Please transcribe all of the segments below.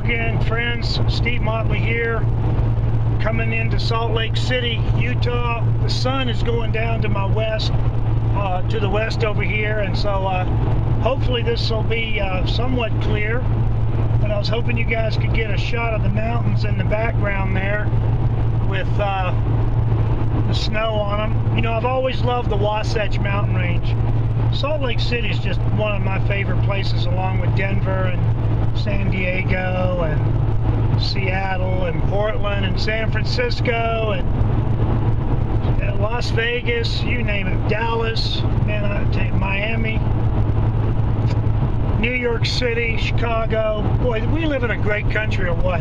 again, friends. Steve Motley here, coming into Salt Lake City, Utah. The sun is going down to my west, to the west over here, and so hopefully this will be somewhat clear. But I was hoping you guys could get a shot of the mountains in the background there with the snow on them. You know, I've always loved the Wasatch Mountain Range. Salt Lake City is just one of my favorite places, along with Denver and San Diego and Seattle and Portland and San Francisco and Las Vegas, you name it, Dallas, man, I tell you, Miami, New York City, Chicago. Boy, we live in a great country or what?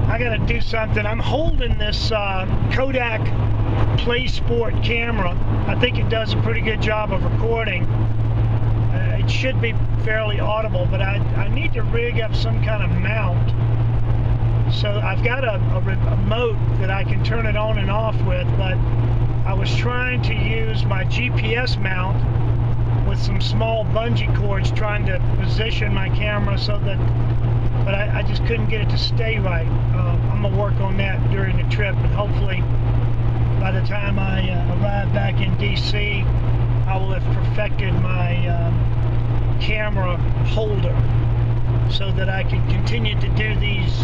I gotta do something. I'm holding this Kodak Play Sport camera. I think it does a pretty good job of recording. It should be fairly audible, but I need to rig up some kind of mount. So I've got a remote that I can turn it on and off with, but I was trying to use my GPS mount with some small bungee cords, trying to position my camera so that, but I just couldn't get it to stay right. I'm gonna work on that during the trip, and hopefully by the time I arrive back in DC, I will have perfected my camera holder so that I can continue to do these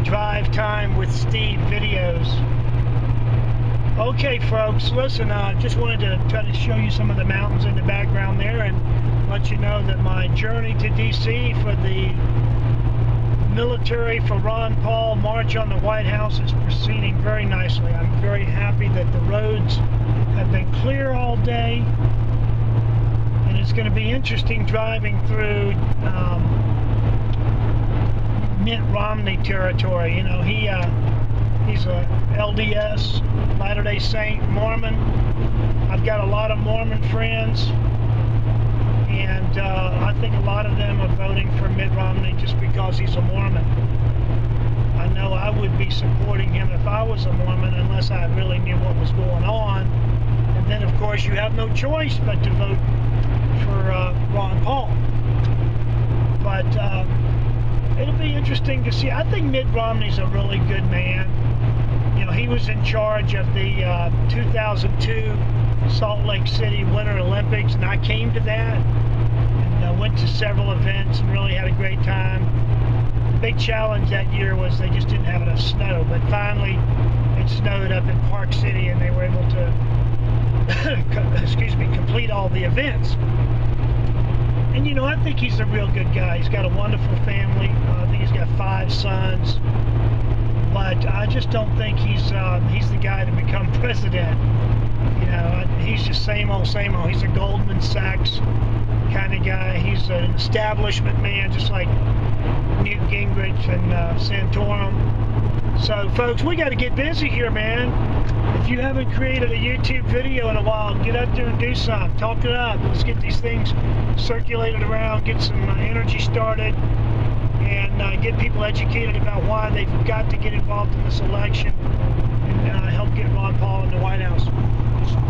drive time with Steve videos. Okay, folks, listen, just wanted to try to show you some of the mountains in the background there and let you know that my journey to DC for the Military for Ron Paul March on the White House is proceeding very nicely. I'm very happy that the roads have been clear all day, and it's going to be interesting driving through Mitt Romney territory. You know, he's a LDS, Latter-day Saint, Mormon. I've got a lot of Mormon friends, and I think a lot of them are voting for Mitt Romney just because he's a Mormon. I know I would be supporting him if I was a Mormon, unless I really knew what was going on. And then, of course, you have no choice but to vote for Ron Paul. But it'll be interesting to see. I think Mitt Romney's a really good man. You know, he was in charge of the 2002 Salt Lake City Winter Olympics, and I came to that and went to several events and really had a great time. The big challenge that year was they just didn't have enough snow, but finally it snowed up in Park City and they were able to complete all the events. And you know, I think he's a real good guy. He's got a wonderful family. I think he's got 5 sons. But I just don't think he's the guy to become president. You know, he's just same old, same old. He's a Goldman Sachs kind of guy. He's an establishment man, just like Newt Gingrich and Santorum. So, folks, we got to get busy here, man. If you haven't created a YouTube video in a while, get up there and do something. Talk it up. Let's get these things circulated around, get some energy started, and get people educated about why they've got to get involved in this election and help get Ron Paul in the White House.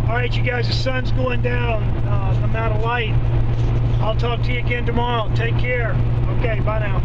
All right, you guys, the sun's going down. I'm out of light. I'll talk to you again tomorrow. Take care. Okay, bye now.